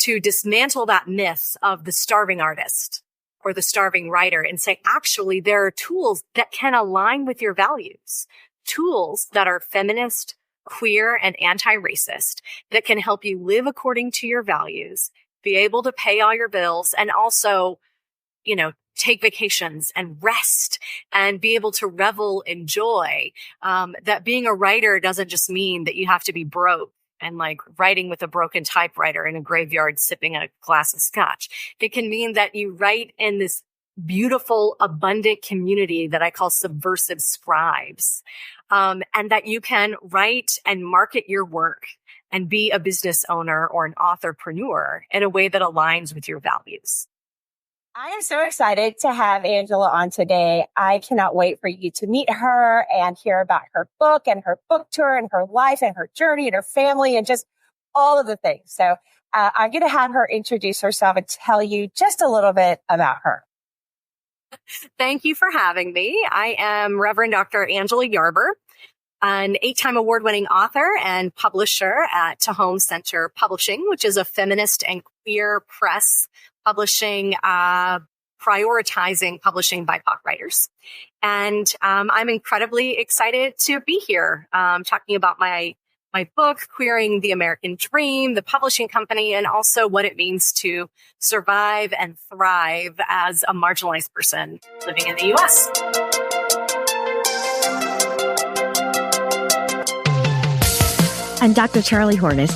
to dismantle that myth of the starving artist or the starving writer and say, actually, there are tools that can align with your values, tools that are feminist, queer, and anti-racist that can help you live according to your values, be able to pay all your bills, and also, take vacations and rest and be able to revel in joy. That being a writer doesn't just mean that you have to be broke and like writing with a broken typewriter in a graveyard sipping a glass of scotch. It can mean that you write in this beautiful, abundant community that I call subversive scribes, and that you can write and market your work and be a business owner or an authorpreneur in a way that aligns with your values. I am so excited to have Angela on today. I cannot wait for you to meet her and hear about her book and her book tour and her life and her journey and her family and just all of the things. So I'm going to have her introduce herself and tell you just a little bit about her. Thank you for having me. I am Reverend Dr. Angela Yarber, an 8-time award-winning author and publisher at Tehom Center Publishing, which is a feminist and queer press publishing, prioritizing publishing BIPOC writers. And I'm incredibly excited to be here talking about my book, Queering the American Dream, the publishing company, and also what it means to survive and thrive as a marginalized person living in the U.S. I'm Dr. Charlie Hornis,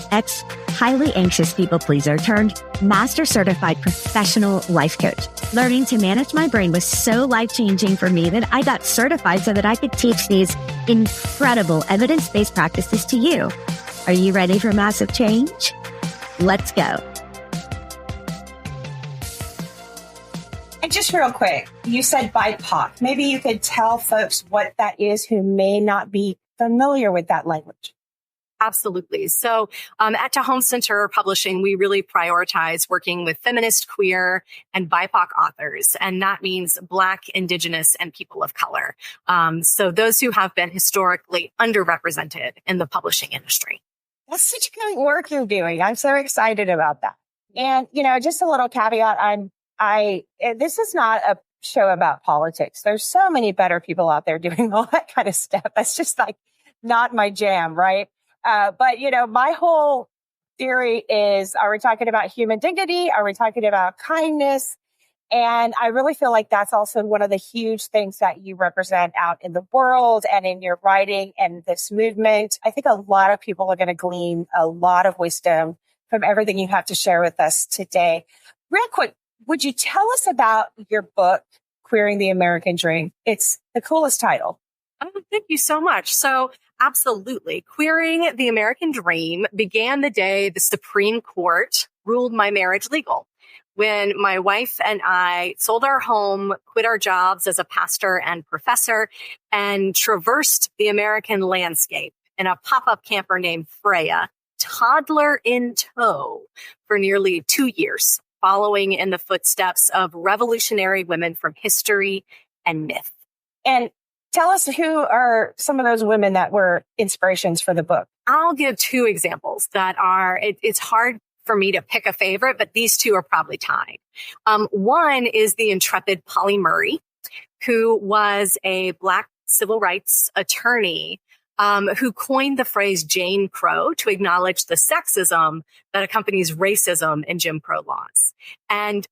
highly anxious people pleaser turned master certified professional life coach. Learning to manage my brain was so life-changing for me that I got certified so that I could teach these incredible evidence-based practices to you. Are you ready for massive change? Let's go. And just real quick, you said BIPOC. Maybe you could tell folks what that is who may not be familiar with that language. Absolutely. So at Tehom Center Publishing, we really prioritize working with feminist, queer, and BIPOC authors. And that means Black, Indigenous, and people of color. So those who have been historically underrepresented in the publishing industry. That's such great work you're doing. I'm so excited about that. And, just a little caveat. This is not a show about politics. There's so many better people out there doing all that kind of stuff. That's just like not my jam, right? But my whole theory is, are we talking about human dignity? Are we talking about kindness? And I really feel like that's also one of the huge things that you represent out in the world and in your writing and this movement. I think a lot of people are going to glean a lot of wisdom from everything you have to share with us today. Real quick, would you tell us about your book, Queering the American Dream? It's the coolest title. Oh, thank you so much. So absolutely. Queering the American Dream began the day the Supreme Court ruled my marriage legal. When my wife and I sold our home, quit our jobs as a pastor and professor, and traversed the American landscape in a pop-up camper named Freya, toddler in tow, for nearly 2 years, following in the footsteps of revolutionary women from history and myth. And tell us who are some of those women that were inspirations for the book. I'll give 2 examples that are, it's hard for me to pick a favorite, but these 2 are probably tied. One is the intrepid Polly Murray, who was a Black civil rights attorney who coined the phrase Jane Crow to acknowledge the sexism that accompanies racism in Jim Crow laws. And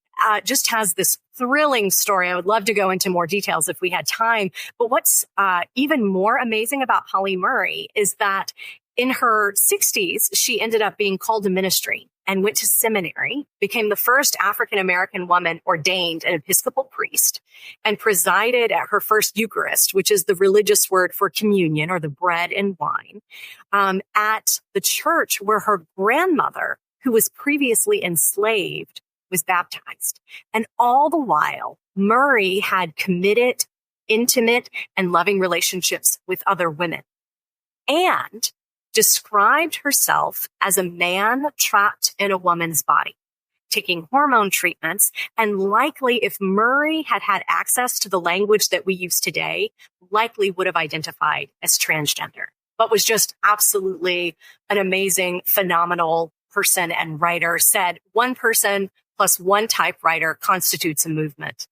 just has this thrilling story. I would love to go into more details if we had time. But what's even more amazing about Polly Murray is that in her 60s, she ended up being called to ministry and went to seminary, became the first African-American woman ordained an Episcopal priest, and presided at her first Eucharist, which is the religious word for communion or the bread and wine, at the church where her grandmother, who was previously enslaved, was baptized. And all the while, Murray had committed, intimate, and loving relationships with other women, and described herself as a man trapped in a woman's body, taking hormone treatments, and likely, if Murray had had access to the language that we use today, likely would have identified as transgender, but was just absolutely an amazing, phenomenal person and writer, said one person plus one typewriter constitutes a movement.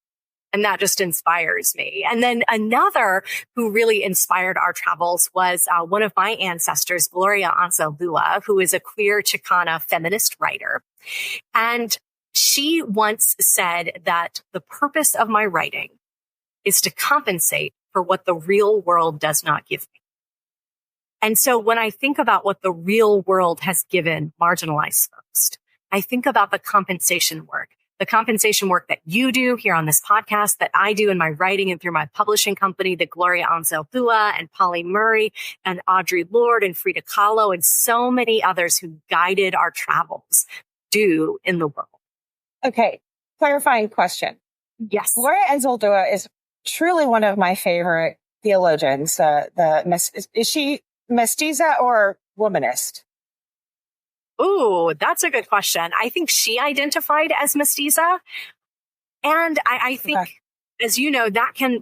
And that just inspires me. And then another who really inspired our travels was one of my ancestors, Gloria Anzaldúa, who is a queer Chicana feminist writer. And she once said that the purpose of my writing is to compensate for what the real world does not give me. And so when I think about what the real world has given marginalized folks, I think about the compensation work that you do here on this podcast, that I do in my writing and through my publishing company, that Gloria Anzaldúa and Polly Murray and Audre Lorde and Frida Kahlo and so many others who guided our travels do in the world. Okay, clarifying question. Yes. Gloria Anzaldúa is truly one of my favorite theologians. Is she mestiza or womanist? Ooh, that's a good question. I think she identified as mestiza. And I think, as you know,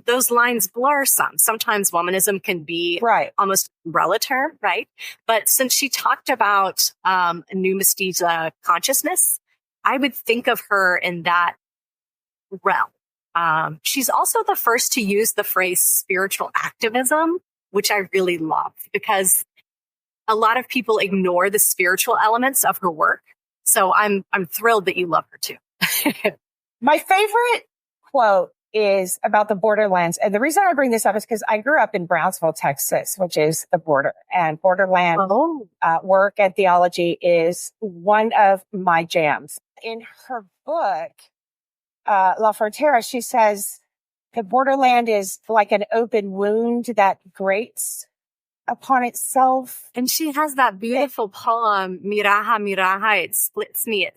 those lines blur some. Sometimes womanism can be almost umbrella term, right? But since she talked about a new mestiza consciousness, I would think of her in that realm. She's also the first to use the phrase spiritual activism, which I really love, because a lot of people ignore the spiritual elements of her work. So I'm thrilled that you love her too. My favorite quote is about the borderlands. And the reason I bring this up is because I grew up in Brownsville, Texas, which is the border. And borderland work and theology is one of my jams. In her book, La Frontera, she says the borderland is like an open wound that grates upon itself. And she has that beautiful poem, Miraja, Miraja, it splits me,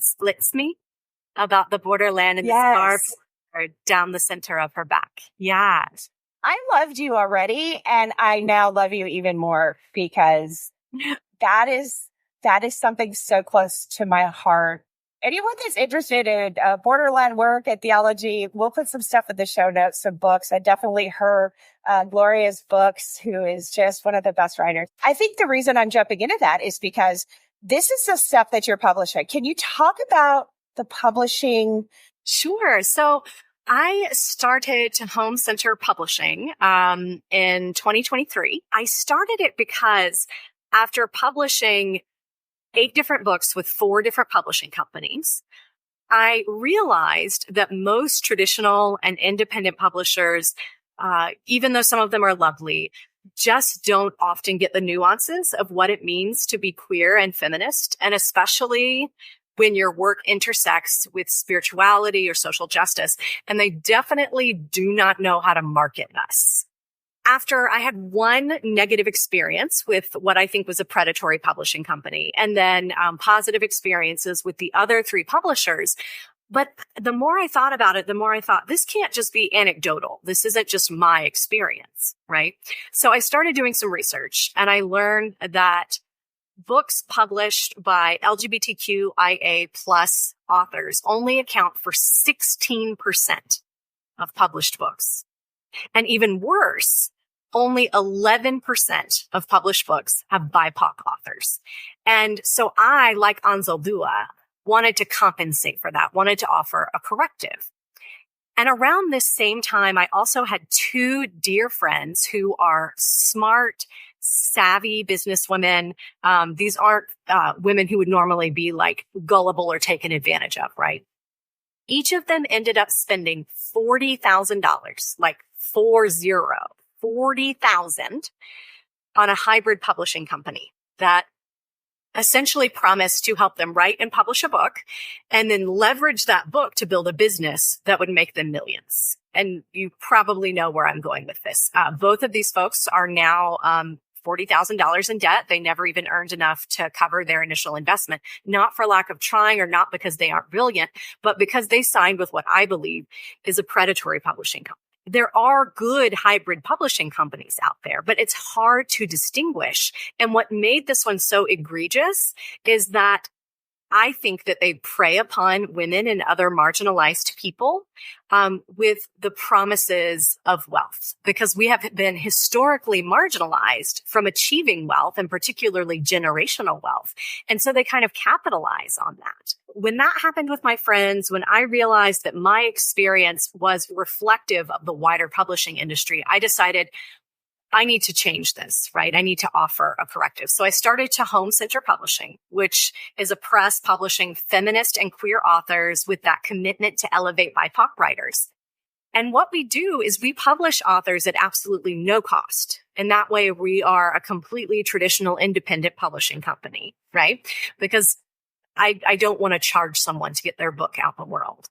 about the borderland and the scar down the center of her back. Yes. I loved you already, and I now love you even more because that is something so close to my heart. Anyone that's interested in borderland work and theology, we'll put some stuff in the show notes, some books. I definitely heard Gloria's books, who is just one of the best writers. I think the reason I'm jumping into that is because this is the stuff that you're publishing. Can you talk about the publishing? Sure. So I started Tehom Center Publishing in 2023. I started it because after publishing 8 different books with 4 different publishing companies, I realized that most traditional and independent publishers, even though some of them are lovely, just don't often get the nuances of what it means to be queer and feminist, and especially when your work intersects with spirituality or social justice. And they definitely do not know how to market us. After I had one negative experience with what I think was a predatory publishing company, and then positive experiences with the other 3 publishers. But the more I thought about it, the more I thought, this can't just be anecdotal. This isn't just my experience, right? So I started doing some research, and I learned that books published by LGBTQIA plus authors only account for 16% of published books. And even worse, only 11% of published books have BIPOC authors. And so I, like Anzaldúa, wanted to compensate for that, wanted to offer a corrective. And around this same time, I also had 2 dear friends who are smart, savvy businesswomen. These aren't women who would normally be like gullible or taken advantage of, right? Each of them ended up spending $40,000, like 40,000 on a hybrid publishing company that essentially promised to help them write and publish a book and then leverage that book to build a business that would make them millions. And you probably know where I'm going with this. Both of these folks are now $40,000 in debt. They never even earned enough to cover their initial investment, not for lack of trying or not because they aren't brilliant, but because they signed with what I believe is a predatory publishing company. There are good hybrid publishing companies out there, but it's hard to distinguish. And what made this one so egregious is that I think that they prey upon women and other marginalized people with the promises of wealth, because we have been historically marginalized from achieving wealth, and particularly generational wealth. And so they kind of capitalize on that. When that happened with my friends, when I realized that my experience was reflective of the wider publishing industry, I decided I need to change this, right? I need to offer a corrective. So I started Tehom Center Publishing, which is a press publishing feminist and queer authors with that commitment to elevate BIPOC writers. And what we do is we publish authors at absolutely no cost. And that way we are a completely traditional independent publishing company, right? Because I don't want to charge someone to get their book out in the world.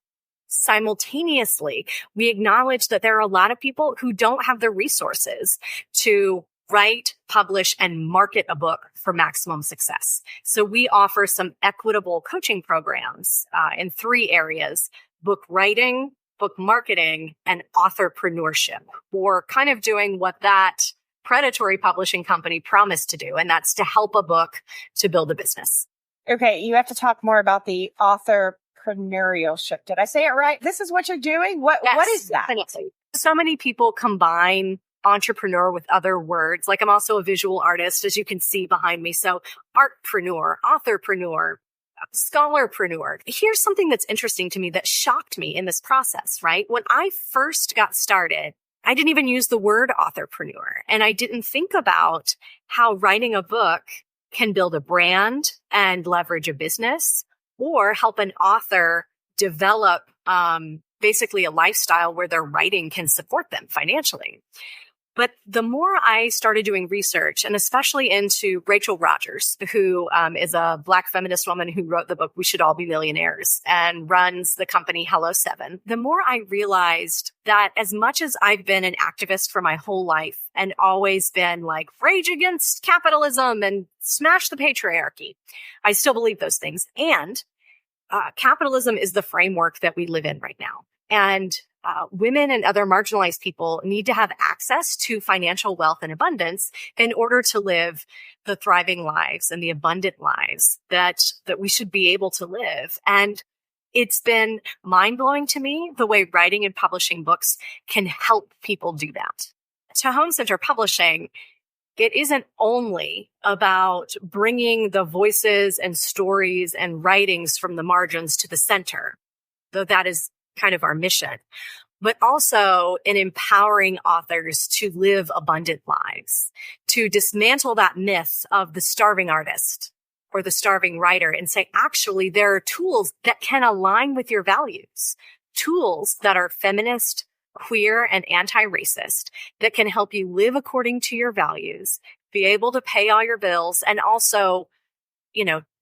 Simultaneously, we acknowledge that there are a lot of people who don't have the resources to write, publish, and market a book for maximum success. So we offer some equitable coaching programs in 3 areas: book writing, book marketing, and authorpreneurship, or kind of doing what that predatory publishing company promised to do, and that's to help a book to build a business. Okay, you have to talk more about the authorpreneurship. Did I say it right? This is what you're doing? What is that? Definitely. So many people combine entrepreneur with other words. Like, I'm also a visual artist, as you can see behind me. So artpreneur, authorpreneur, scholarpreneur. Here's something that's interesting to me that shocked me in this process, right? When I first got started, I didn't even use the word authorpreneur. And I didn't think about how writing a book can build a brand and leverage a business, or help an author develop basically a lifestyle where their writing can support them financially. But the more I started doing research, and especially into Rachel Rogers, who is a Black feminist woman who wrote the book We Should All Be Millionaires and runs the company Hello 7, the more I realized that as much as I've been an activist for my whole life and always been like, rage against capitalism and smash the patriarchy, I still believe those things. And capitalism is the framework that we live in right now. And women and other marginalized people need to have access to financial wealth and abundance in order to live the thriving lives and the abundant lives that we should be able to live. And it's been mind-blowing to me the way writing and publishing books can help people do that. Tehom Center Publishing, it isn't only about bringing the voices and stories and writings from the margins to the center, though that is kind of our mission, but also in empowering authors to live abundant lives, to dismantle that myth of the starving artist or the starving writer and say, actually, there are tools that can align with your values, tools that are feminist, queer, and anti-racist that can help you live according to your values, be able to pay all your bills, and also,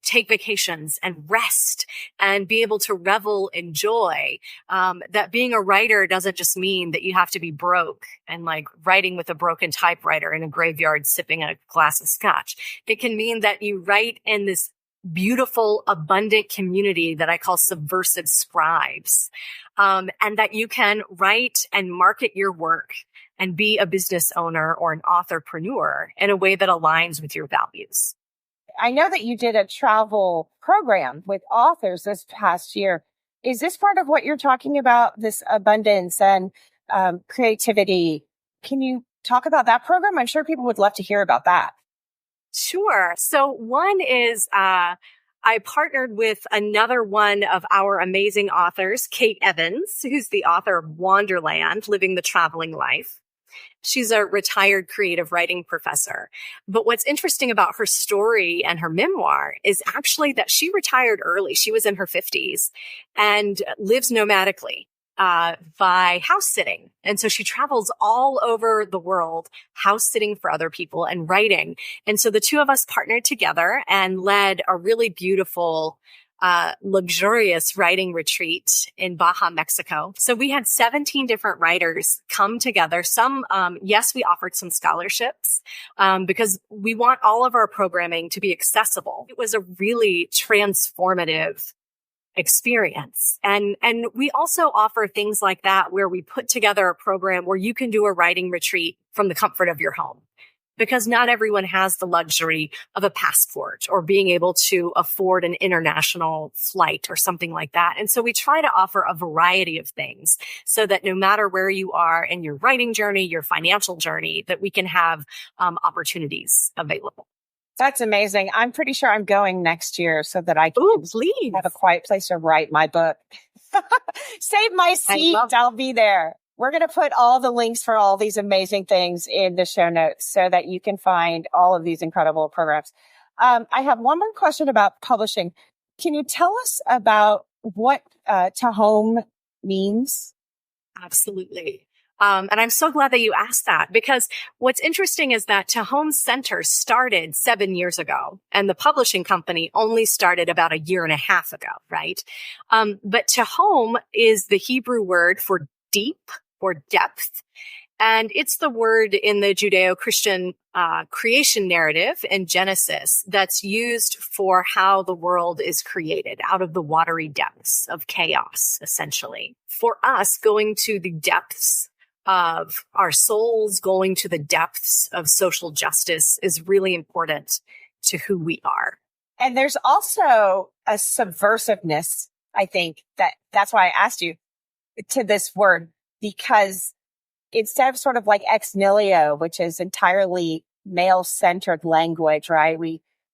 take vacations and rest and be able to revel in joy. That being a writer doesn't just mean that you have to be broke and like writing with a broken typewriter in a graveyard sipping a glass of scotch. It can mean that you write in this beautiful, abundant community that I call subversive scribes, and that you can write and market your work and be a business owner or an authorpreneur in a way that aligns with your values. I know that you did a travel program with authors this past year. Is this part of what you're talking about, this abundance and creativity? Can you talk about that program? I'm sure people would love to hear about that. Sure. So one is I partnered with another one of our amazing authors, Kate Evans, who's the author of Wanderland, Living the Traveling Life. She's a retired creative writing professor. But what's interesting about her story and her memoir is actually that she retired early. She was in her 50s and lives nomadically by house sitting. And so she travels all over the world, house sitting for other people and writing. And so the two of us partnered together and led a really beautiful luxurious writing retreat in Baja, Mexico. So we had 17 different writers come together. Some, yes, we offered some scholarships, because we want all of our programming to be accessible. It was a really transformative experience. And we also offer things like that where we put together a program where you can do a writing retreat from the comfort of your home. because not everyone has the luxury of a passport or being able to afford an international flight or something like that. And so we try to offer a variety of things so that no matter where you are in your writing journey, your financial journey, that we can have opportunities available. That's amazing. I'm pretty sure I'm going next year so that I can have a quiet place to write my book. Save my seat. I'll be there. We're going to put all the links for all these amazing things in the show notes so that you can find all of these incredible programs. I have one more question about publishing. Can you tell us about what Tehom means? Absolutely. And I'm so glad that you asked that, because what's interesting is that Tehom Center started 7 years ago and the publishing company only started about a year and a half ago, right? But Tehom is the Hebrew word for deep or depth. And it's the word in the Judeo-Christian creation narrative in Genesis that's used for how the world is created out of the watery depths of chaos, essentially. For us, going to the depths of our souls, going to the depths of social justice is really important to who we are. And there's also a subversiveness, I think, that's why I asked you to this word, because instead of sort of like ex nihilo, which is entirely male-centered language, right?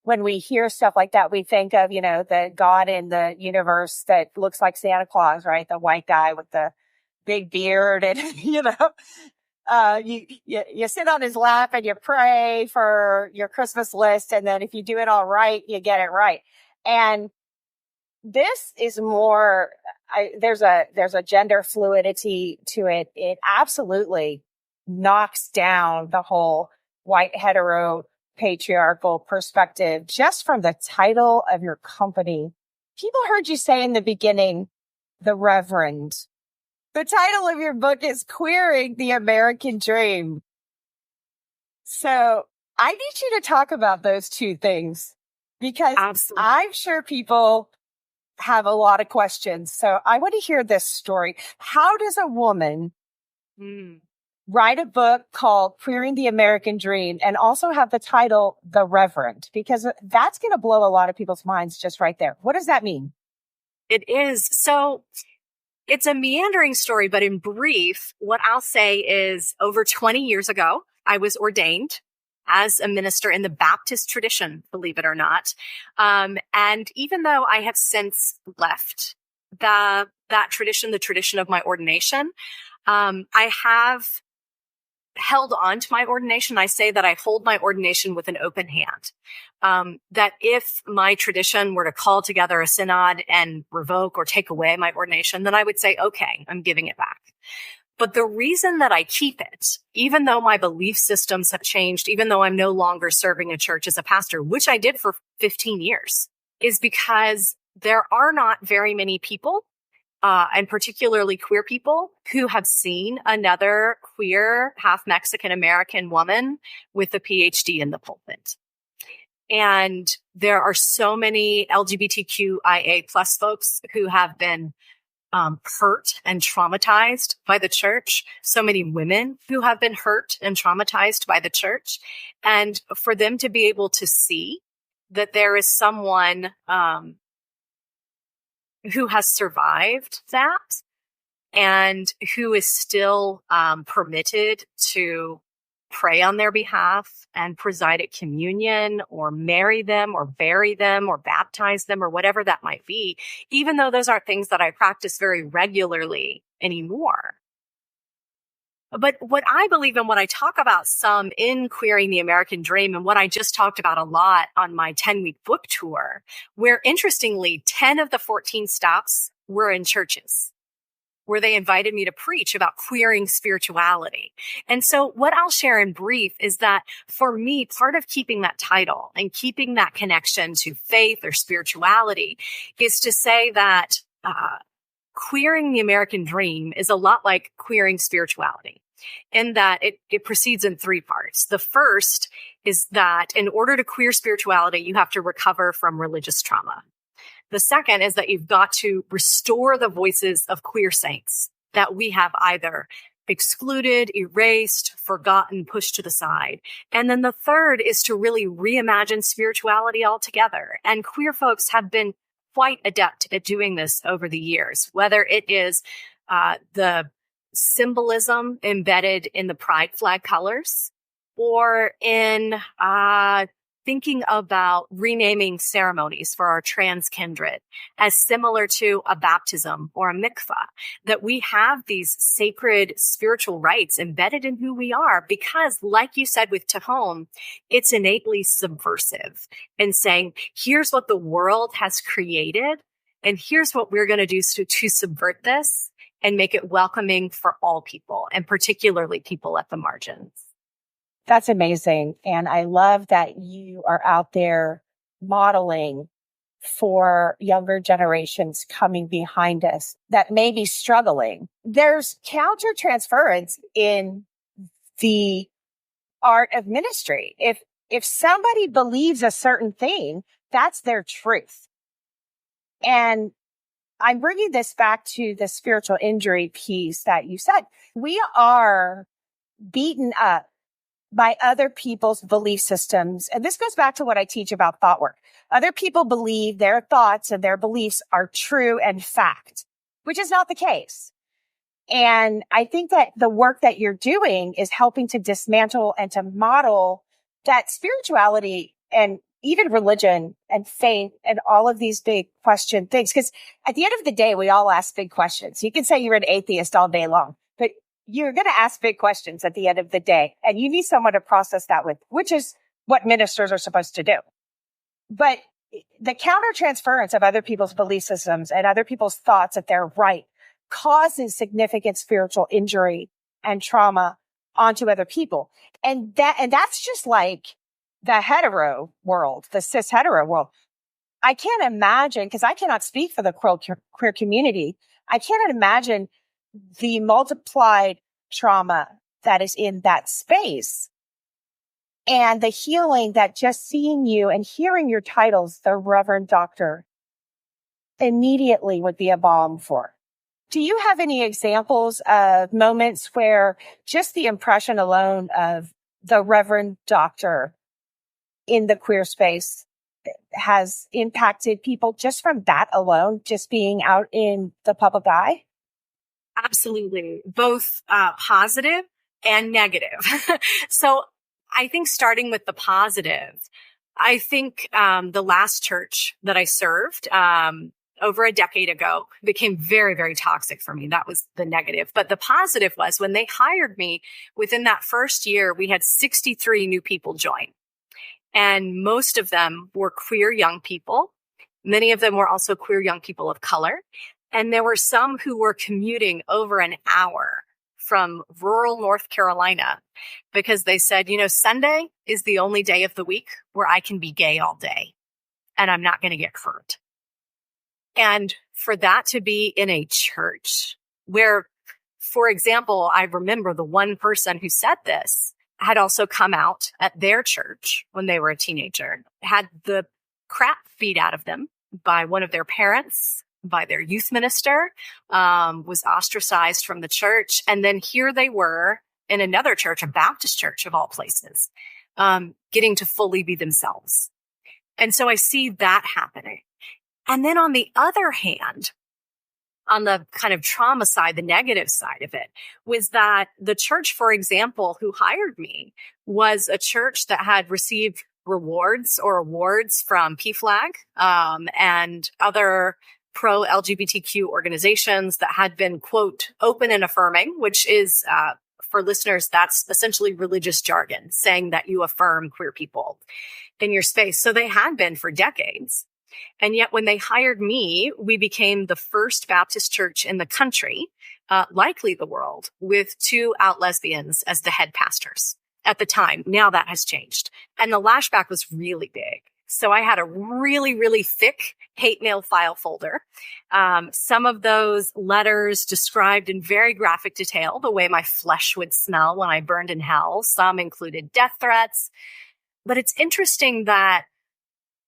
When we hear stuff like that, we think of, the God in the universe that looks like Santa Claus, right? The white guy with the big beard and, you sit on his lap and you pray for your Christmas list. And then if you do it all right, you get it right. And this is more, there's a gender fluidity to it. It absolutely knocks down the whole white hetero patriarchal perspective just from the title of your company. People heard you say in the beginning, the Reverend. The title of your book is Queering the American Dream. So I need you to talk about those two things because Absolutely. I'm sure people have a lot of questions. So I want to hear this story. How does a woman write a book called Queering the American Dream and also have the title The Reverend? Because that's going to blow a lot of people's minds just right there. What does that mean? It is. So it's a meandering story, but in brief, what I'll say is over 20 years ago, I was ordained as a minister in the Baptist tradition, believe it or not. And even though I have since left that tradition, the tradition of my ordination, I have held on to my ordination. I say that I hold my ordination with an open hand. That if my tradition were to call together a synod and revoke or take away my ordination, then I would say, okay, I'm giving it back. But the reason that I keep it, even though my belief systems have changed, even though I'm no longer serving a church as a pastor, which I did for 15 years, is because there are not very many people, and particularly queer people, who have seen another queer, half Mexican American woman with a PhD in the pulpit. And there are so many LGBTQIA plus folks who have been hurt and traumatized by the church. So many women who have been hurt and traumatized by the church. And for them to be able to see that there is someone who has survived that and who is still permitted to pray on their behalf and preside at communion or marry them or bury them or baptize them or whatever that might be, even though those aren't things that I practice very regularly anymore. But what I believe in, what I talk about some in Queering the American Dream, and what I just talked about a lot on my 10-week book tour, where interestingly, 10 of the 14 stops were in churches, where they invited me to preach about queering spirituality. And so what I'll share in brief is that for me, part of keeping that title and keeping that connection to faith or spirituality is to say that queering the American dream is a lot like queering spirituality, in that it proceeds in three parts. The first is that in order to queer spirituality, you have to recover from religious trauma. The second is that you've got to restore the voices of queer saints that we have either excluded, erased, forgotten, pushed to the side. And then the third is to really reimagine spirituality altogether. And queer folks have been quite adept at doing this over the years, whether it is the symbolism embedded in the pride flag colors or in thinking about renaming ceremonies for our trans kindred as similar to a baptism or a mikvah, that we have these sacred spiritual rites embedded in who we are because, like you said with Tehom, it's innately subversive and saying, here's what the world has created, and here's what we're going to do to subvert this and make it welcoming for all people, and particularly people at the margins. That's amazing. And I love that you are out there modeling for younger generations coming behind us that may be struggling. There's countertransference in the art of ministry. If somebody believes a certain thing, that's their truth. And I'm bringing this back to the spiritual injury piece that you said. We are beaten up by other people's belief systems. And this goes back to what I teach about thought work. Other people believe their thoughts and their beliefs are true and fact, which is not the case. And I think that the work that you're doing is helping to dismantle and to model that spirituality and even religion and faith and all of these big question things. Because at the end of the day, we all ask big questions. You can say you're an atheist all day long, but you're going to ask big questions at the end of the day, and you need someone to process that with, which is what ministers are supposed to do. But the countertransference of other people's belief systems and other people's thoughts that they're right causes significant spiritual injury and trauma onto other people. And that's just like the hetero world, the cis hetero world. I can't imagine, because I cannot speak for the queer community. I cannot imagine the multiplied trauma that is in that space and the healing that just seeing you and hearing your titles, the Reverend Dr, immediately would be a balm for. Do you have any examples of moments where just the impression alone of the Reverend Dr in the queer space has impacted people just from that alone, just being out in the public eye? Absolutely. Both positive and negative. So I think starting with the positive, I think the last church that I served over a decade ago became very, very toxic for me. That was the negative. But the positive was when they hired me, within that first year, we had 63 new people join. And most of them were queer young people. Many of them were also queer young people of color. And there were some who were commuting over an hour from rural North Carolina because they said, Sunday is the only day of the week where I can be gay all day and I'm not going to get hurt. And for that to be in a church where, for example, I remember the one person who said this had also come out at their church when they were a teenager, had the crap beat out of them by one of their parents, by their youth minister, was ostracized from the church. And then here they were in another church, a Baptist church of all places, getting to fully be themselves. And so I see that happening. And then on the other hand, on the kind of trauma side, the negative side of it, was that the church, for example, who hired me was a church that had received rewards or awards from PFLAG and other pro-LGBTQ organizations that had been, quote, open and affirming, which is, for listeners, that's essentially religious jargon, saying that you affirm queer people in your space. So they had been for decades. And yet when they hired me, we became the first Baptist church in the country, likely the world, with 2 out lesbians as the head pastors at the time. Now that has changed. And the lashback was really big. So I had a really, really thick hate mail file folder. Some of those letters described in very graphic detail the way my flesh would smell when I burned in hell. Some included death threats. But it's interesting that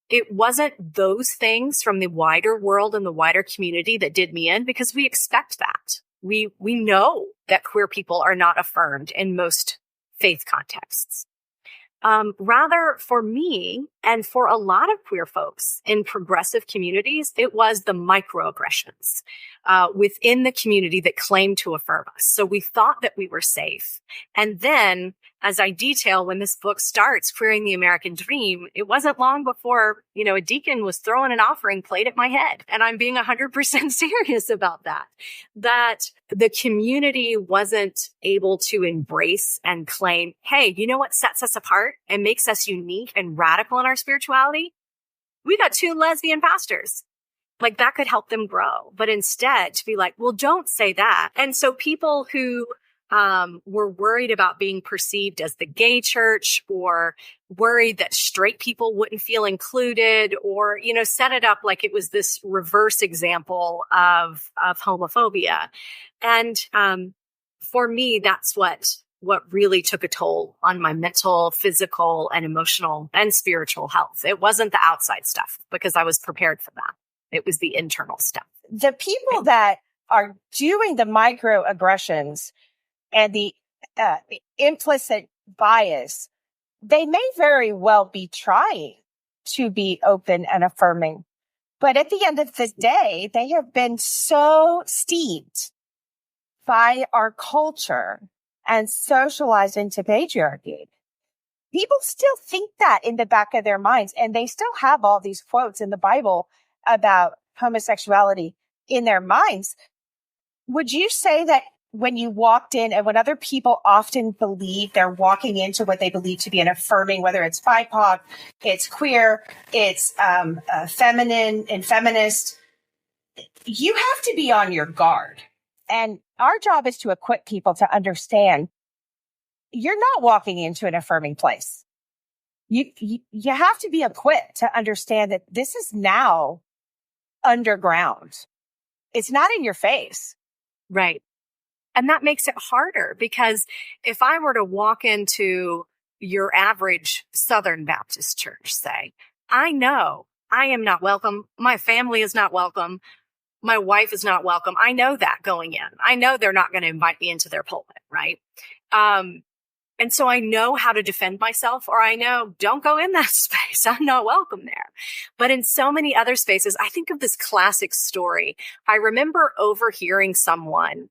it wasn't those things from the wider world and the wider community that did me in, because we expect that. We know that queer people are not affirmed in most faith contexts. Rather, for me and for a lot of queer folks in progressive communities, it was the microaggressions within the community that claimed to affirm us. So we thought that we were safe. And then, as I detail when this book starts, Queering the American Dream, it wasn't long before, a deacon was throwing an offering plate at my head. And I'm being 100% serious about that. That the community wasn't able to embrace and claim, hey, you know what sets us apart and makes us unique and radical in our spirituality? We got 2 lesbian pastors. Like, that could help them grow. But instead to be like, well, don't say that. And so people who were worried about being perceived as the gay church, or worried that straight people wouldn't feel included, or, set it up like it was this reverse example of homophobia. And for me, that's what really took a toll on my mental, physical, and emotional and spiritual health. It wasn't the outside stuff, because I was prepared for that. It was the internal stuff. The people that are doing the microaggressions and the implicit bias, they may very well be trying to be open and affirming. But at the end of the day, they have been so steeped by our culture and socialized into patriarchy. People still think that in the back of their minds, and they still have all these quotes in the Bible about homosexuality in their minds. Would you say that when you walked in, and when other people often believe they're walking into what they believe to be an affirming, whether it's BIPOC, it's queer, it's feminine and feminist, you have to be on your guard. And our job is to equip people to understand you're not walking into an affirming place. You have to be equipped to understand that this is now underground. It's not in your face. Right. And that makes it harder, because if I were to walk into your average Southern Baptist church, say, I know I am not welcome. My family is not welcome. My wife is not welcome. I know that going in. I know they're not going to invite me into their pulpit, right? And so I know how to defend myself, or I know, don't go in that space. I'm not welcome there. But in so many other spaces, I think of this classic story. I remember overhearing someone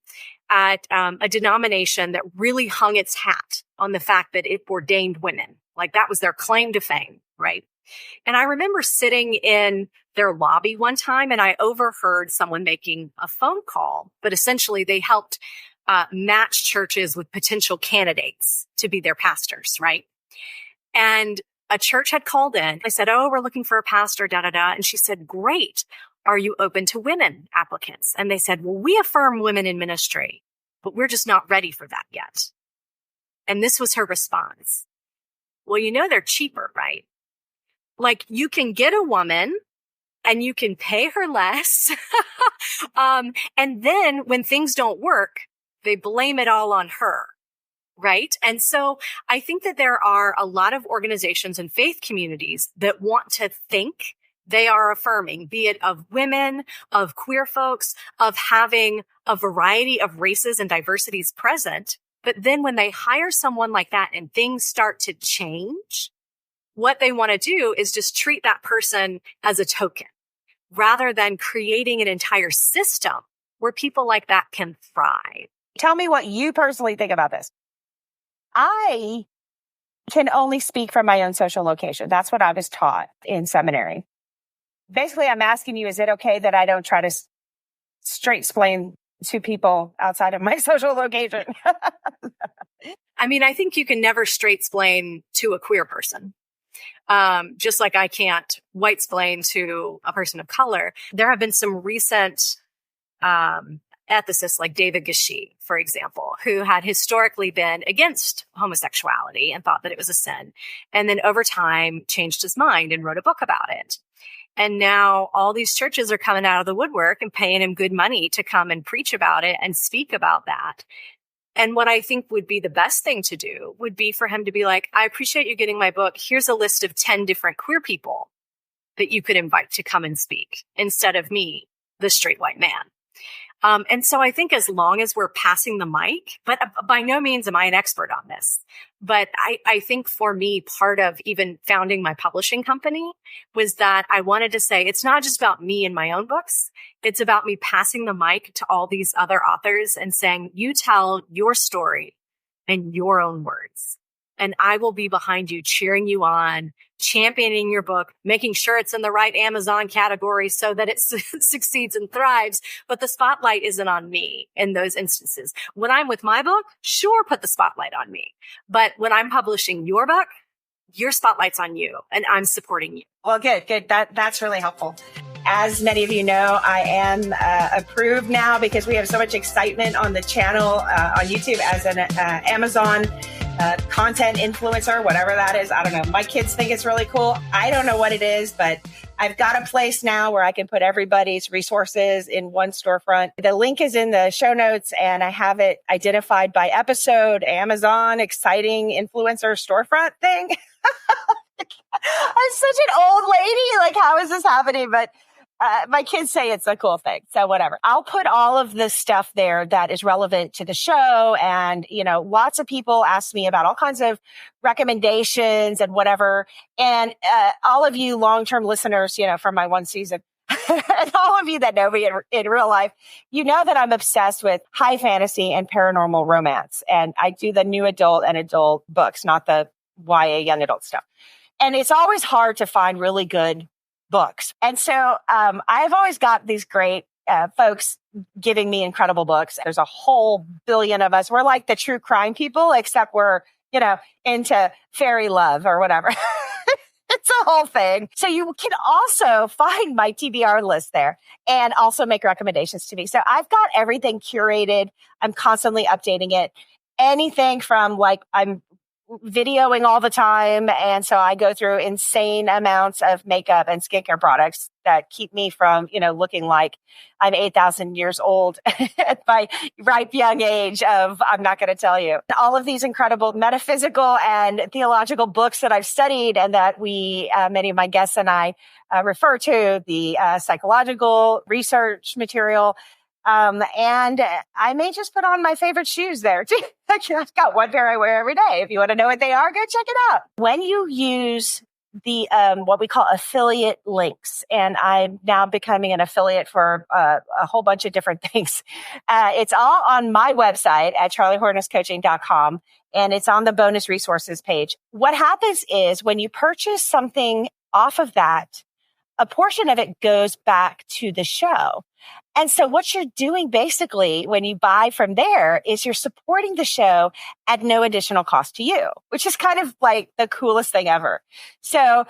at a denomination that really hung its hat on the fact that it ordained women. Like, that was their claim to fame, right? And I remember sitting in their lobby one time, and I overheard someone making a phone call, but essentially they helped match churches with potential candidates to be their pastors, right? And a church had called in. I said, oh, we're looking for a pastor, da-da-da. And she said, great. Are you open to women applicants? And they said, well, we affirm women in ministry, but we're just not ready for that yet. And this was her response. Well, they're cheaper, right? Like, you can get a woman and you can pay her less. And then when things don't work, they blame it all on her. Right. And so I think that there are a lot of organizations and faith communities that want to think they are affirming, be it of women, of queer folks, of having a variety of races and diversities present. But then when they hire someone like that and things start to change, what they want to do is just treat that person as a token, rather than creating an entire system where people like that can thrive. Tell me what you personally think about this. I can only speak from my own social location. That's what I was taught in seminary. Basically, I'm asking you, is it okay that I don't try to straight explain to people outside of my social location? I mean, I think you can never straight explain to a queer person. Just like I can't white explain to a person of color. There have been some recent ethicists like David Gashi, for example, who had historically been against homosexuality and thought that it was a sin. And then over time changed his mind and wrote a book about it. And now all these churches are coming out of the woodwork and paying him good money to come and preach about it and speak about that. And what I think would be the best thing to do would be for him to be like, I appreciate you getting my book. Here's a list of 10 different queer people that you could invite to come and speak instead of me, the straight white man. And so I think as long as we're passing the mic, but by no means am I an expert on this. But I think for me, part of even founding my publishing company was that I wanted to say, it's not just about me and my own books. It's about me passing the mic to all these other authors and saying, you tell your story in your own words. And I will be behind you, cheering you on, championing your book, making sure it's in the right Amazon category so that it succeeds and thrives. But the spotlight isn't on me in those instances. When I'm with my book, sure, put the spotlight on me. But when I'm publishing your book, your spotlight's on you and I'm supporting you. Well, good. That's really helpful. As many of you know, I am approved now because we have so much excitement on the channel on YouTube as an Amazon content influencer, whatever that is. I don't know. My kids think it's really cool. I don't know what it is, but I've got a place now where I can put everybody's resources in one storefront. The link is in the show notes and I have it identified by episode, Amazon, exciting influencer storefront thing. I'm such an old lady. Like, how is this happening? But my kids say it's a cool thing. So whatever. I'll put all of this stuff there that is relevant to the show. And, you know, lots of people ask me about all kinds of recommendations and whatever. And all of you long-term listeners, you know, from my one season, and all of you that know me in real life, you know that I'm obsessed with high fantasy and paranormal romance. And I do the new adult and adult books, not the YA young adult stuff. And it's always hard to find really good books. And so I've always got these great folks giving me incredible books. There's a whole billion of us. We're like the true crime people, except we're, you know, into fairy love or whatever. It's a whole thing. So you can also find my TBR list there and also make recommendations to me. So I've got everything curated. I'm constantly updating it. Anything from like I'm videoing all the time. And so I go through insane amounts of makeup and skincare products that keep me from, you know, looking like I'm 8,000 years old at my ripe young age of, I'm not going to tell you. All of these incredible metaphysical and theological books that I've studied and that many of my guests and I refer to, the psychological research material. And I may just put on my favorite shoes there too. I've got one pair I wear every day. If you want to know what they are, go check it out. When you use the, what we call affiliate links, and I'm now becoming an affiliate for a whole bunch of different things. It's all on my website at charliehornesscoaching.com. And it's on the bonus resources page. What happens is when you purchase something off of that, a portion of it goes back to the show. And so what you're doing basically when you buy from there is you're supporting the show at no additional cost to you, which is kind of like the coolest thing ever. So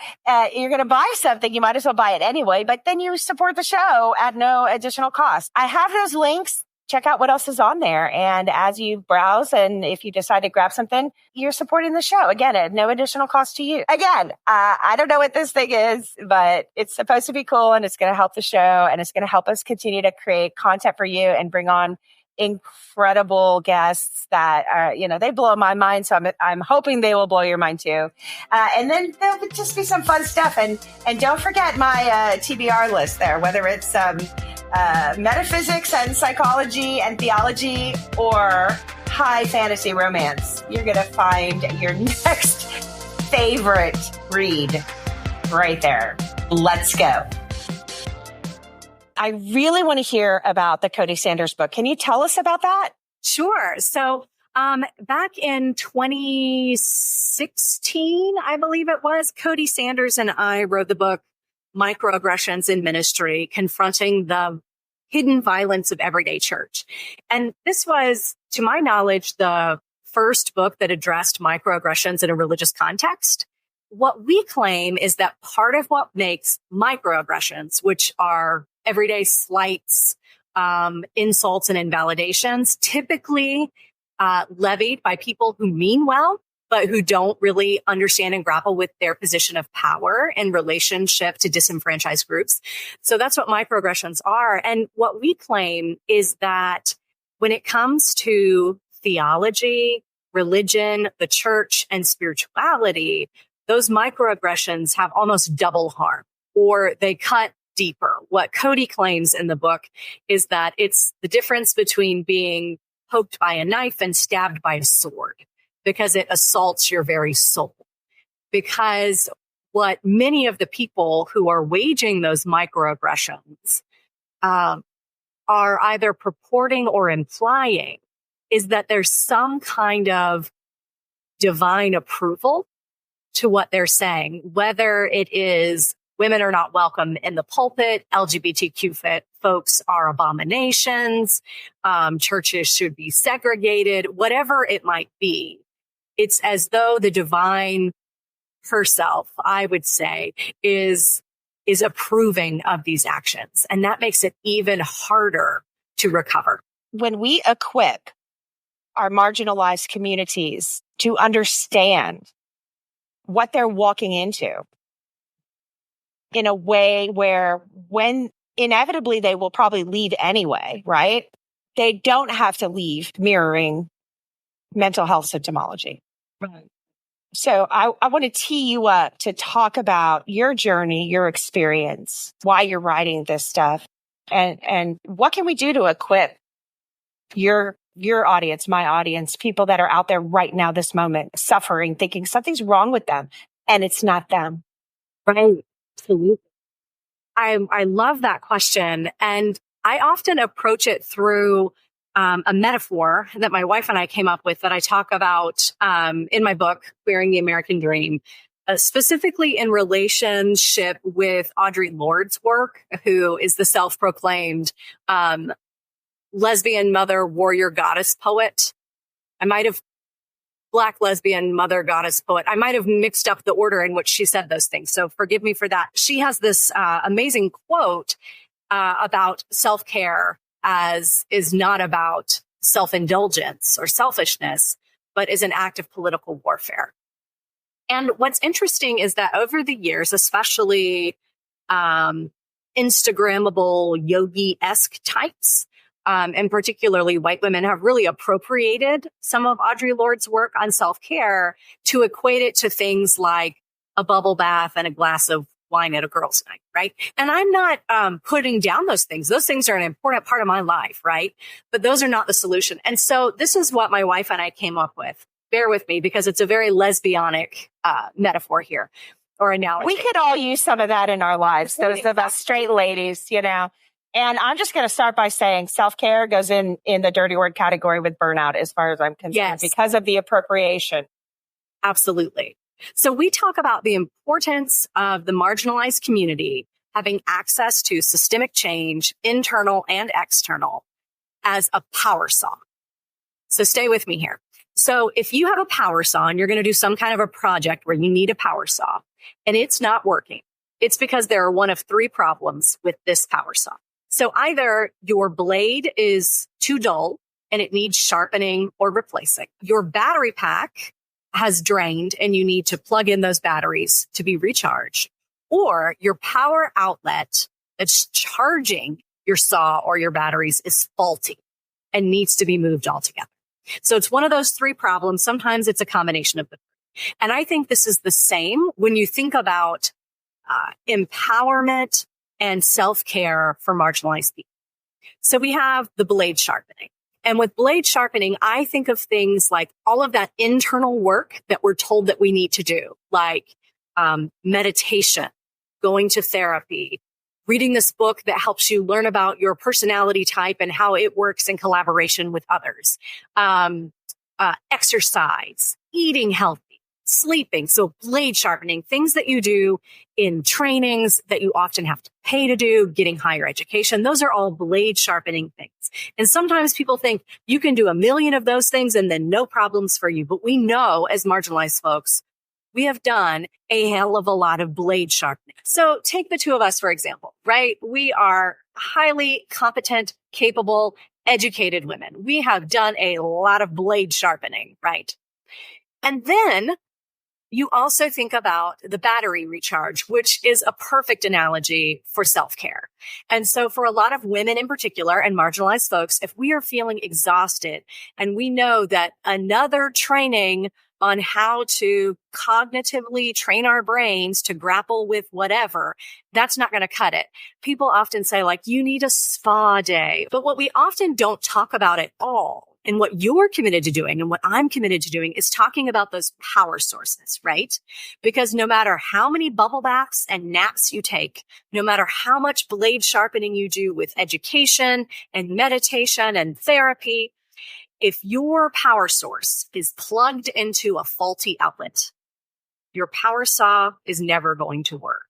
you're going to buy something, you might as well buy it anyway, but then you support the show at no additional cost. I have those links. Check out what else is on there. And as you browse and if you decide to grab something, you're supporting the show. Again, at no additional cost to you. Again, I don't know what this thing is, but it's supposed to be cool and it's going to help the show and it's going to help us continue to create content for you and bring on incredible guests that are, you know, they blow my mind. So I'm hoping they will blow your mind too. And then there'll just be some fun stuff. And don't forget my TBR list there, whether it's metaphysics and psychology and theology or high fantasy romance. You're going to find your next favorite read right there. Let's go. I really want to hear about the Cody Sanders book. Can you tell us about that? Sure. So back in 2016, I believe it was, Cody Sanders and I wrote the book Microaggressions in Ministry, Confronting the Hidden Violence of Everyday Church. And this was, to my knowledge, the first book that addressed microaggressions in a religious context. What we claim is that part of what makes microaggressions, which are everyday slights, insults, and invalidations, typically levied by people who mean well, but who don't really understand and grapple with their position of power in relationship to disenfranchised groups. So that's what microaggressions are. And what we claim is that when it comes to theology, religion, the church, and spirituality, those microaggressions have almost double harm, or they cut deeper. What Cody claims in the book is that it's the difference between being poked by a knife and stabbed by a sword, because it assaults your very soul. Because what many of the people who are waging those microaggressions are either purporting or implying is that there's some kind of divine approval to what they're saying, whether it is women are not welcome in the pulpit, LGBTQ folks are abominations, churches should be segregated, whatever it might be. It's as though the divine herself, I would say, is approving of these actions. And that makes it even harder to recover. When we equip our marginalized communities to understand what they're walking into in a way where when inevitably they will probably leave anyway, right? They don't have to leave mirroring mental health symptomology. Right. So I want to tee you up to talk about your journey, your experience, why you're writing this stuff, and what can we do to equip your audience, my audience, people that are out there right now, this moment, suffering, thinking something's wrong with them, and it's not them. Right. Absolutely. I love that question. And I often approach it through a metaphor that my wife and I came up with that I talk about in my book, Queering the American Dream, specifically in relationship with Audre Lorde's work, who is the self-proclaimed lesbian mother, warrior, goddess poet. Black lesbian mother, goddess poet. I might have mixed up the order in which she said those things, so forgive me for that. She has this amazing quote about self-care as is not about self-indulgence or selfishness, but is an act of political warfare. And what's interesting is that over the years, especially Instagrammable yogi-esque types, and particularly white women, have really appropriated some of Audre Lorde's work on self-care to equate it to things like a bubble bath and a glass of wine at a girls' night, right? And I'm not putting down those things. Those things are an important part of my life, right? But those are not the solution. And so this is what my wife and I came up with. Bear with me because it's a very lesbianic metaphor here or analogy. We could all use some of that in our lives, those of us straight ladies, you know. And I'm just going to start by saying self-care goes in the dirty word category with burnout as far as I'm concerned, because of the appropriation. Absolutely. So we talk about the importance of the marginalized community having access to systemic change, internal and external, as a power saw. So stay with me here. So if you have a power saw and you're going to do some kind of a project where you need a power saw and it's not working, it's because there are one of three problems with this power saw. So either your blade is too dull and it needs sharpening or replacing. Your battery pack has drained and you need to plug in those batteries to be recharged. Or your power outlet that's charging your saw or your batteries is faulty and needs to be moved altogether. So it's one of those three problems. Sometimes it's a combination of the three. And I think this is the same when you think about empowerment and self-care for marginalized people. So we have the blade sharpening. And with blade sharpening, I think of things like all of that internal work that we're told that we need to do, like meditation, going to therapy, reading this book that helps you learn about your personality type and how it works in collaboration with others, exercise, eating healthy, sleeping. So blade sharpening, things that you do in trainings that you often have to pay to do, getting higher education. Those are all blade sharpening things. And sometimes people think you can do a million of those things and then no problems for you. But we know as marginalized folks, we have done a hell of a lot of blade sharpening. So take the two of us, for example, right? We are highly competent, capable, educated women. We have done a lot of blade sharpening, right? And then You also think about the battery recharge, which is a perfect analogy for self-care. And so for a lot of women in particular and marginalized folks, if we are feeling exhausted and we know that another training on how to cognitively train our brains to grapple with whatever, that's not going to cut it. People often say, like, you need a spa day. But what we often don't talk about at all, and what you're committed to doing and what I'm committed to doing, is talking about those power sources, right? Because no matter how many bubble baths and naps you take, no matter how much blade sharpening you do with education and meditation and therapy, if your power source is plugged into a faulty outlet, your power saw is never going to work.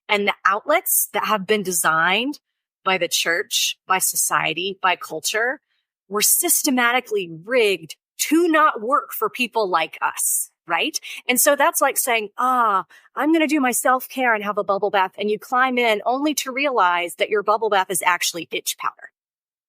And the outlets that have been designed by the church, by society, by culture, were systematically rigged to not work for people like us, right? And so that's like saying, I'm going to do my self-care and have a bubble bath. And you climb in only to realize that your bubble bath is actually itch powder,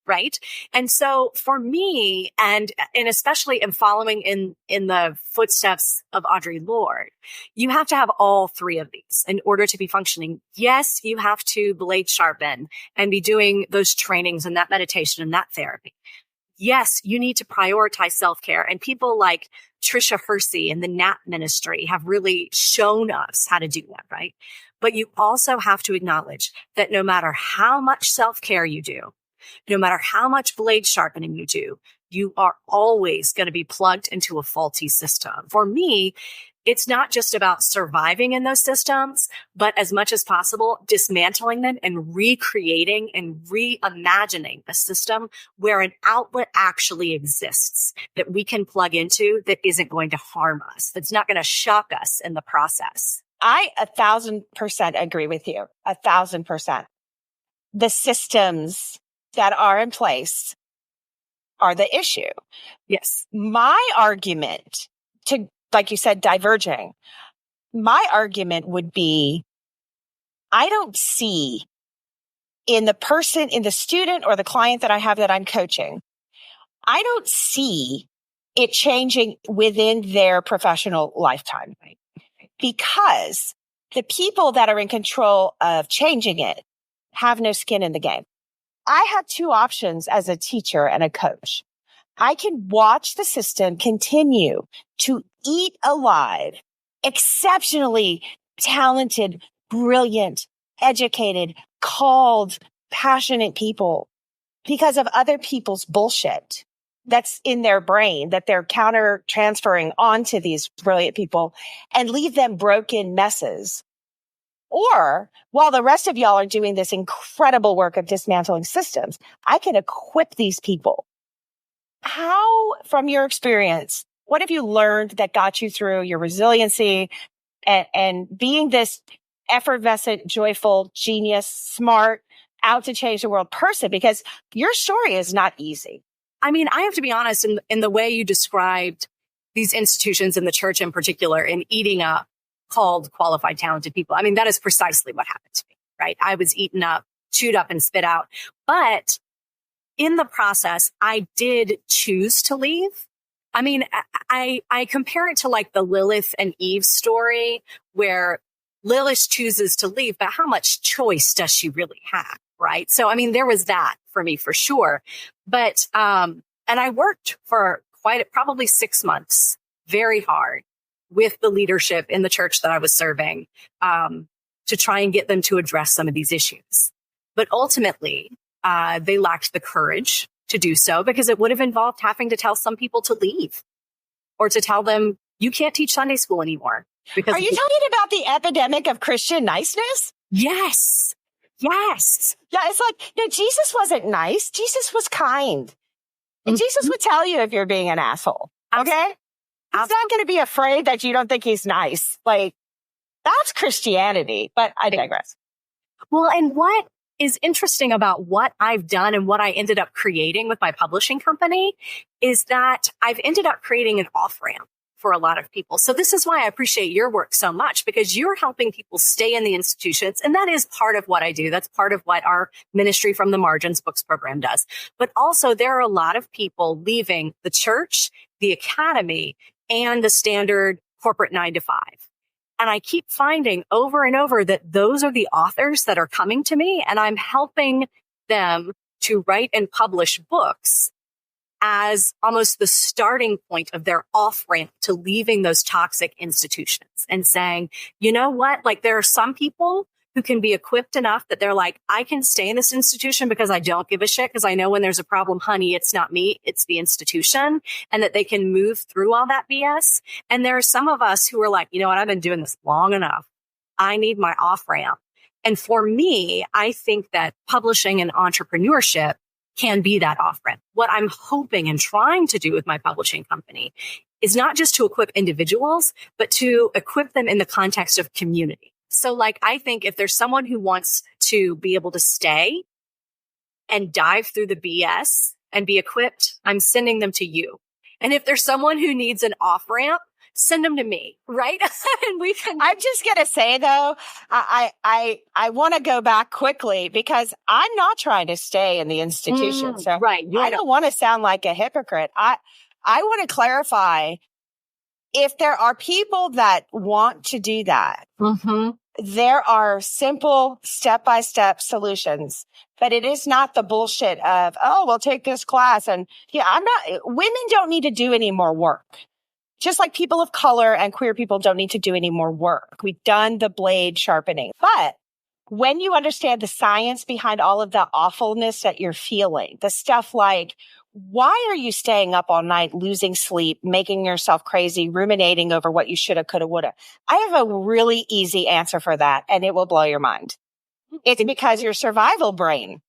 right? And so for me, and especially in following in the footsteps of Audre Lorde, you have to have all three of these in order to be functioning. Yes, you have to blade sharpen and be doing those trainings and that meditation and that therapy. Yes, you need to prioritize self-care. And people like Tricia Hersey and the NAP ministry have really shown us how to do that, right? But you also have to acknowledge that no matter how much self-care you do, no matter how much blade sharpening you do, you are always going to be plugged into a faulty system. For me, it's not just about surviving in those systems, but as much as possible, dismantling them and recreating and reimagining a system where an outlet actually exists that we can plug into that isn't going to harm us, that's not going to shock us in the process. I 1,000% agree with you. 1,000%. The systems that are in place are the issue. Yes. My argument to, like you said, diverging, my argument would be, I don't see in the person, in the student or the client that I have that I'm coaching, I don't see it changing within their professional lifetime, because the people that are in control of changing it have no skin in the game. I have two options as a teacher and a coach. I can watch the system continue to eat alive exceptionally talented, brilliant, educated, called, passionate people because of other people's bullshit that's in their brain that they're counter transferring onto these brilliant people and leave them broken messes. Or while the rest of y'all are doing this incredible work of dismantling systems, I can equip these people. How, from your experience, what have you learned that got you through your resiliency and being this effervescent, joyful, genius, smart, out to change the world person? Because your story is not easy. I mean, I have to be honest, in the way you described these institutions and the church in particular in eating up called qualified, talented people. I mean, that is precisely what happened to me, right? I was eaten up, chewed up, and spit out. But in the process, I did choose to leave. I mean, I compare it to like the Lilith and Eve story where Lilith chooses to leave, but how much choice does she really have, right? So, I mean, there was that for me for sure. But, and I worked for probably 6 months, very hard, with the leadership in the church that I was serving, to try and get them to address some of these issues. But ultimately, they lacked the courage to do so because it would have involved having to tell some people to leave or to tell them, you can't teach Sunday school anymore. Because are you talking about the epidemic of Christian niceness? Yes. Yes. Yeah, it's like, no, Jesus wasn't nice. Jesus was kind. And Jesus would tell you if you're being an asshole. Okay? He's not going to be afraid that you don't think he's nice. Like, that's Christianity. But I digress. Well, and what is interesting about what I've done and what I ended up creating with my publishing company is that I've ended up creating an off-ramp for a lot of people. So this is why I appreciate your work so much, because you're helping people stay in the institutions. And that is part of what I do. That's part of what our Ministry from the Margins books program does. But also there are a lot of people leaving the church, the academy, and the standard corporate 9-to-5. And I keep finding over and over that those are the authors that are coming to me, and I'm helping them to write and publish books as almost the starting point of their off-ramp to leaving those toxic institutions and saying, you know what? Like, there are some people who can be equipped enough that they're like, I can stay in this institution because I don't give a shit, because I know when there's a problem, honey, it's not me, it's the institution, and that they can move through all that BS. And there are some of us who are like, you know what? I've been doing this long enough. I need my off-ramp. And for me, I think that publishing and entrepreneurship can be that off-ramp. What I'm hoping and trying to do with my publishing company is not just to equip individuals, but to equip them in the context of community. So like, I think if there's someone who wants to be able to stay and dive through the BS and be equipped, I'm sending them to you. And if there's someone who needs an off-ramp, send them to me, right? And we can. I'm just going to say though, I want to go back quickly because I'm not trying to stay in the institution. So right. I don't want to sound like a hypocrite. I want to clarify, if there are people that want to do that, there are simple step-by-step solutions, but it is not the bullshit of, oh, we'll take this class. And women don't need to do any more work. Just like people of color and queer people don't need to do any more work. We've done the blade sharpening. But when you understand the science behind all of the awfulness that you're feeling, the stuff like, why are you staying up all night, losing sleep, making yourself crazy, ruminating over what you shoulda, coulda, woulda? I have a really easy answer for that, and it will blow your mind. It's because your survival brain,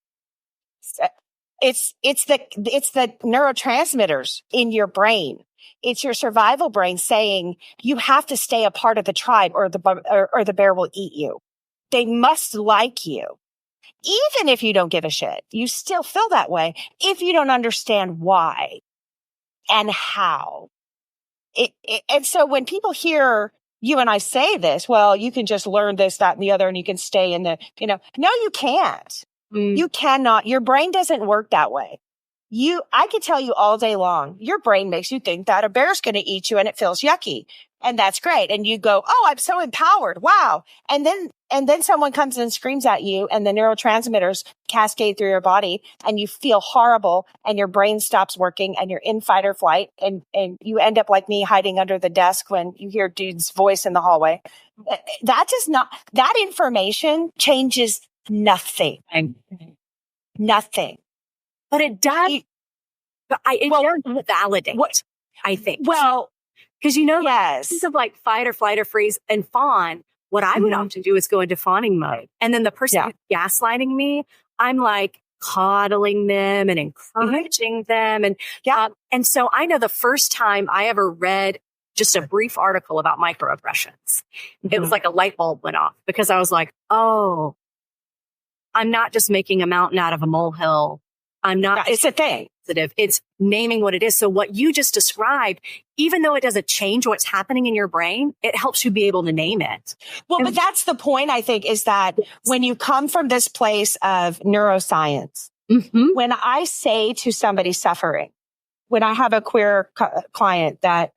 it's the neurotransmitters in your brain. It's your survival brain saying you have to stay a part of the tribe or the bear will eat you. They must like you. Even if you don't give a shit, you still feel that way if you don't understand why and how. And so when people hear you and I say this, well, you can just learn this, that, and the other, and you can stay in the, no, you can't. You cannot. Your brain doesn't work that way. I could tell you all day long, your brain makes you think that a bear's going to eat you and it feels yucky. And that's great. And you go, oh, I'm so empowered. Wow. And then someone comes and screams at you and the neurotransmitters cascade through your body and you feel horrible and your brain stops working and you're in fight or flight. And you end up like me hiding under the desk when you hear dude's voice in the hallway. That information changes nothing. Nothing. But it does. It does validate. I think. Well, because yes, of like fight or flight or freeze and fawn. What I would often do is go into fawning mode, and then the person who's gaslighting me, I'm like coddling them and encouraging them, and so I know the first time I ever read just a brief article about microaggressions, it was like a light bulb went off because I was like, oh, I'm not just making a mountain out of a molehill. I'm not. It's a thing. It's naming what it is. So what you just described, even though it doesn't change what's happening in your brain, it helps you be able to name it. Well, but that's the point, I think, is that when you come from this place of neuroscience, when I say to somebody suffering, when I have a queer client that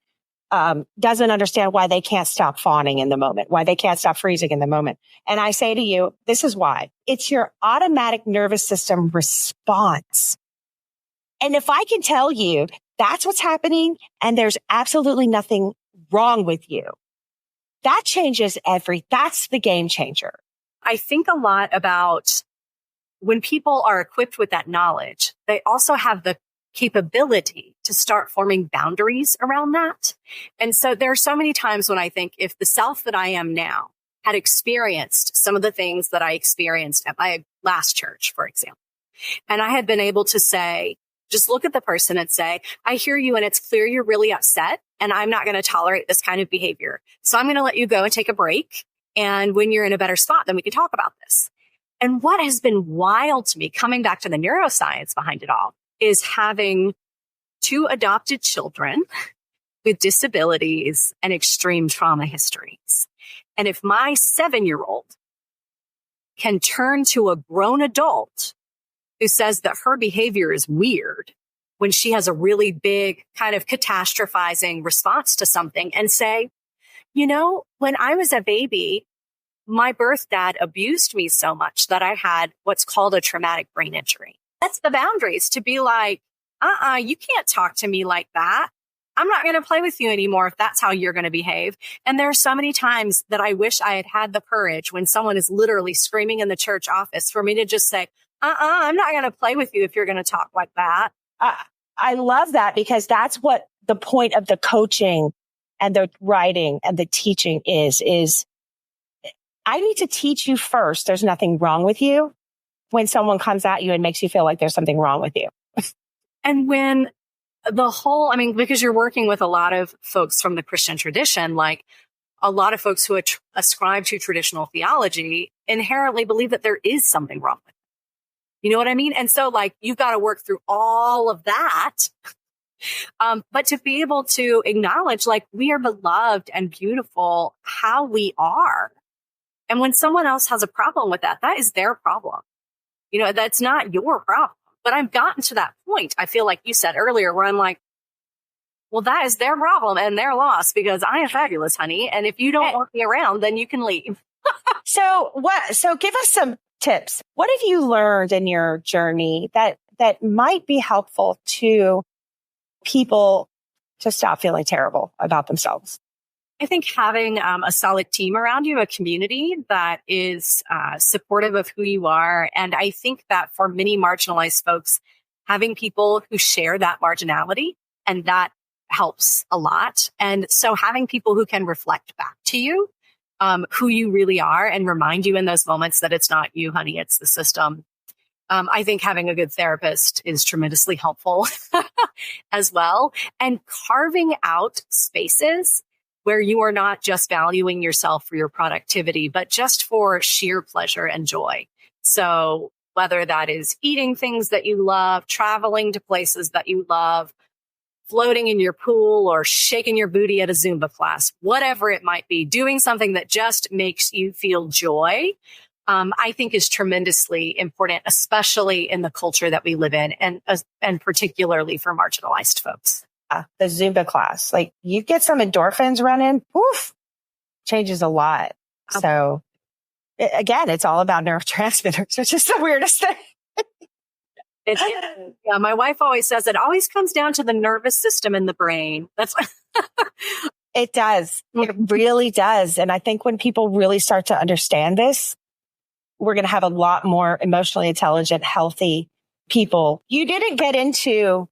doesn't understand why they can't stop fawning in the moment, why they can't stop freezing in the moment. And I say to you, this is why. It's your automatic nervous system response. And if I can tell you that's what's happening and there's absolutely nothing wrong with you, that changes that's the game changer. I think a lot about when people are equipped with that knowledge, they also have the capability to start forming boundaries around that. And so there are so many times when I think if the self that I am now had experienced some of the things that I experienced at my last church, for example, and I had been able to say, just look at the person and say, I hear you and it's clear you're really upset and I'm not going to tolerate this kind of behavior. So I'm going to let you go and take a break. And when you're in a better spot, then we can talk about this. And what has been wild to me, coming back to the neuroscience behind it all, is having 2 adopted children with disabilities and extreme trauma histories. And if my 7-year-old can turn to a grown adult who says that her behavior is weird when she has a really big kind of catastrophizing response to something and say, when I was a baby, my birth dad abused me so much that I had what's called a traumatic brain injury. That's the boundaries, to be like, you can't talk to me like that. I'm not going to play with you anymore if that's how you're going to behave. And there are so many times that I wish I had had the courage when someone is literally screaming in the church office for me to just say, I'm not going to play with you if you're going to talk like that. I love that, because that's what the point of the coaching and the writing and the teaching is I need to teach you first there's nothing wrong with you when someone comes at you and makes you feel like there's something wrong with you. And when because you're working with a lot of folks from the Christian tradition, like a lot of folks who ascribe to traditional theology inherently believe that there is something wrong with it. You know what I mean? And so like, you've got to work through all of that. But to be able to acknowledge, like, we are beloved and beautiful how we are. And when someone else has a problem with that, that is their problem. That's not your problem. But I've gotten to that point, I feel like you said earlier, where I'm like, well, that is their problem and their loss, because I am fabulous, honey. And if you don't want me around, then you can leave. So give us some tips. What have you learned in your journey that might be helpful to people to stop feeling terrible about themselves? I think having a solid team around you, a community that is supportive of who you are. And I think that for many marginalized folks, having people who share that marginality, and that helps a lot. And so having people who can reflect back to you who you really are and remind you in those moments that it's not you, honey, it's the system. I think having a good therapist is tremendously helpful as well. And carving out spaces where you are not just valuing yourself for your productivity, but just for sheer pleasure and joy. So whether that is eating things that you love, traveling to places that you love, floating in your pool, or shaking your booty at a Zumba class, whatever it might be, doing something that just makes you feel joy, I think is tremendously important, especially in the culture that we live in, and particularly for marginalized folks. The Zumba class, like, you get some endorphins running, woof, changes a lot. So again, it's all about neurotransmitters, which is the weirdest thing. Yeah, my wife always says it always comes down to the nervous system in the brain. It does. It really does. And I think when people really start to understand this, we're going to have a lot more emotionally intelligent, healthy people. You didn't get into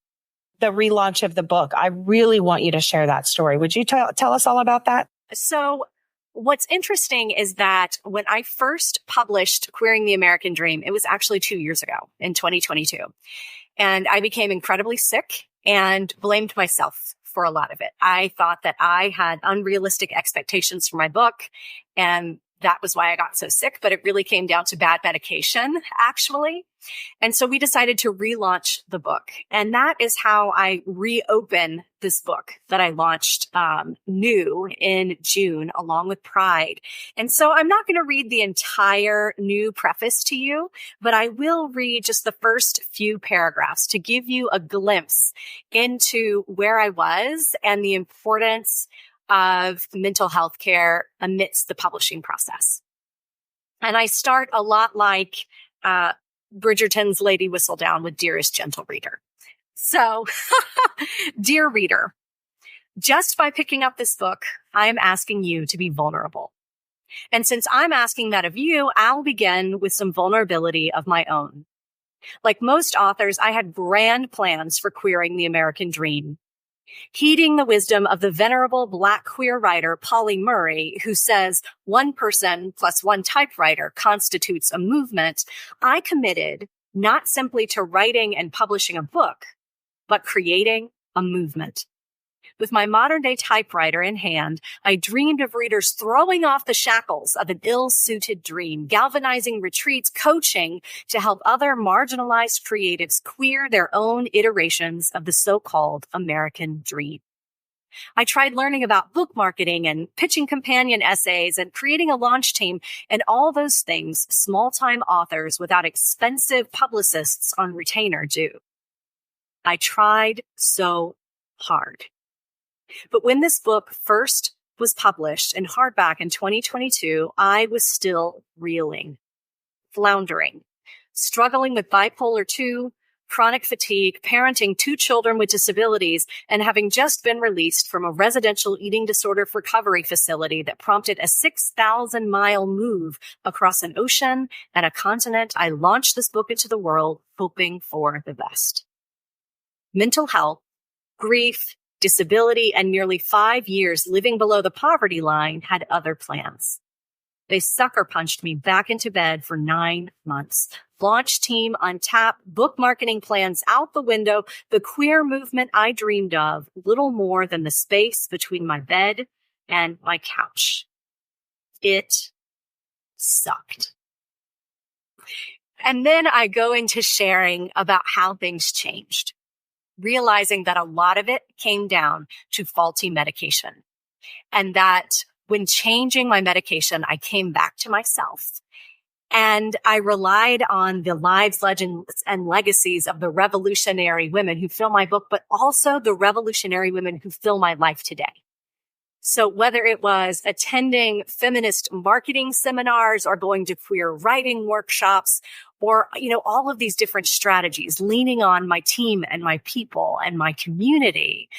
the relaunch of the book. I really want you to share that story. Would you tell us all about that? So what's interesting is that when I first published Queering the American Dream, it was actually 2 years ago in 2022. And I became incredibly sick and blamed myself for a lot of it. I thought that I had unrealistic expectations for my book, and that was why I got so sick. But it really came down to bad medication, actually. And so we decided to relaunch the book. And that is how I reopen this book that I launched new in June, along with Pride. And so I'm not going to read the entire new preface to you, but I will read just the first few paragraphs to give you a glimpse into where I was and the importance of mental health care amidst the publishing process. And I start a lot like Bridgerton's Lady Whistledown with Dearest Gentle Reader. So, dear reader, just by picking up this book, I am asking you to be vulnerable. And since I'm asking that of you, I'll begin with some vulnerability of my own. Like most authors, I had grand plans for queering the American dream. Heeding the wisdom of the venerable Black queer writer Polly Murray, who says one person plus one typewriter constitutes a movement, I committed not simply to writing and publishing a book, but creating a movement. With my modern-day typewriter in hand, I dreamed of readers throwing off the shackles of an ill-suited dream, galvanizing retreats, coaching to help other marginalized creatives queer their own iterations of the so-called American dream. I tried learning about book marketing and pitching companion essays and creating a launch team and all those things small-time authors without expensive publicists on retainer do. I tried so hard. But when this book first was published in hardback in 2022, I was still reeling, floundering, struggling with bipolar 2, chronic fatigue, parenting 2 children with disabilities, and having just been released from a residential eating disorder recovery facility that prompted a 6,000-mile move across an ocean and a continent. I launched this book into the world, hoping for the best. Mental health, grief, disability, and nearly 5 years living below the poverty line had other plans. They sucker punched me back into bed for 9 months. Launch team on tap, book marketing plans out the window, the queer movement I dreamed of, little more than the space between my bed and my couch. It sucked. And then I go into sharing about how things changed, realizing that a lot of it came down to faulty medication, and that when changing my medication, I came back to myself. And I relied on the lives, legends, and legacies of the revolutionary women who fill my book, but also the revolutionary women who fill my life today. So whether it was attending feminist marketing seminars or going to queer writing workshops or, all of these different strategies, leaning on my team and my people and my community,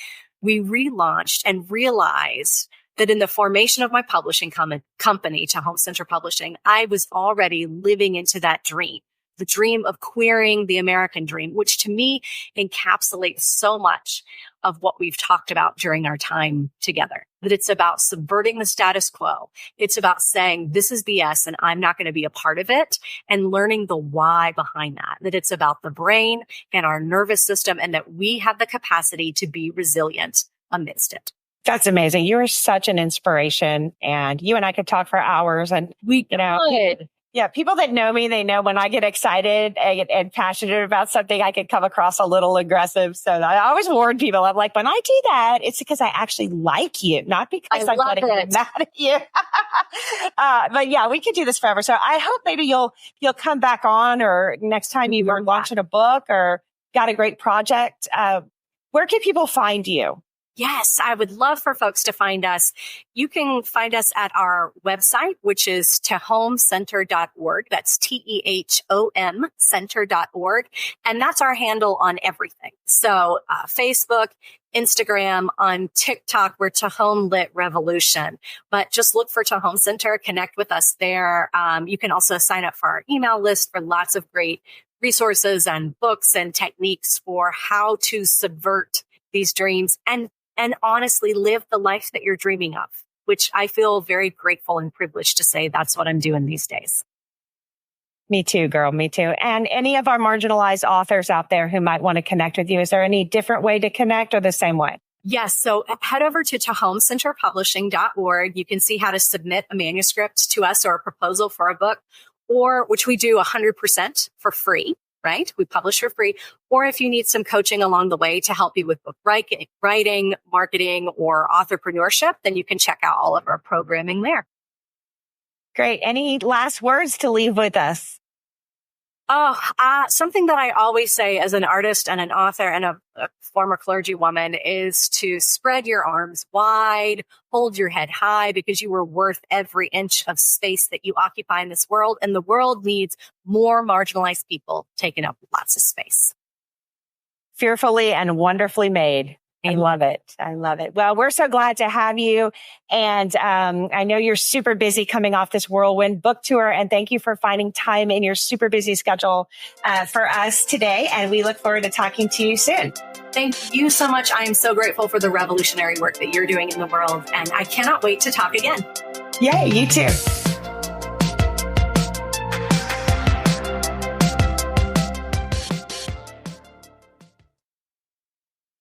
we relaunched and realized that in the formation of my publishing company, Tehom Center Publishing, I was already living into that dream, the dream of queering the American dream, which to me encapsulates so much of what we've talked about during our time together. That it's about subverting the status quo. It's about saying this is BS and I'm not going to be a part of it, and learning the why behind that. That it's about the brain and our nervous system, and that we have the capacity to be resilient amidst it. That's amazing. You are such an inspiration, and you and I could talk for hours. And we, yeah, people that know me, they know when I get excited and passionate about something, I can come across a little aggressive. So I always warn people. I'm like, when I do that, it's because I actually like you, not because I'm getting mad at you. But yeah, we could do this forever. So I hope maybe you'll come back on, or next time you are launching a book or got a great project. Where can people find you? Yes, I would love for folks to find us. You can find us at our website, which is tehomcenter.org. That's TEHOM center.org. And that's our handle on everything. So Facebook, Instagram, on TikTok, we're Tehom Lit Revolution. But just look for Tehom Center, connect with us there. You can also sign up for our email list for lots of great resources and books and techniques for how to subvert these dreams and honestly live the life that you're dreaming of, which I feel very grateful and privileged to say that's what I'm doing these days. Me too, girl. Me too. And any of our marginalized authors out there who might want to connect with you, is there any different way to connect or the same way? Yes. So head over to tehomcenterpublishing.org. You can see how to submit a manuscript to us or a proposal for a book, or which we do 100% for free. Right? We publish for free. Or if you need some coaching along the way to help you with book writing, marketing, or authorpreneurship, then you can check out all of our programming there. Great. Any last words to leave with us? Something that I always say as an artist and an author and a former clergy woman is to spread your arms wide, hold your head high, because you are worth every inch of space that you occupy in this world. And the world needs more marginalized people taking up lots of space. Fearfully and wonderfully made. I love it. I love it. Well, we're so glad to have you. And I know you're super busy coming off this whirlwind book tour. And thank you for finding time in your super busy schedule for us today. And we look forward to talking to you soon. Thank you so much. I am so grateful for the revolutionary work that you're doing in the world. And I cannot wait to talk again. Yay, you too.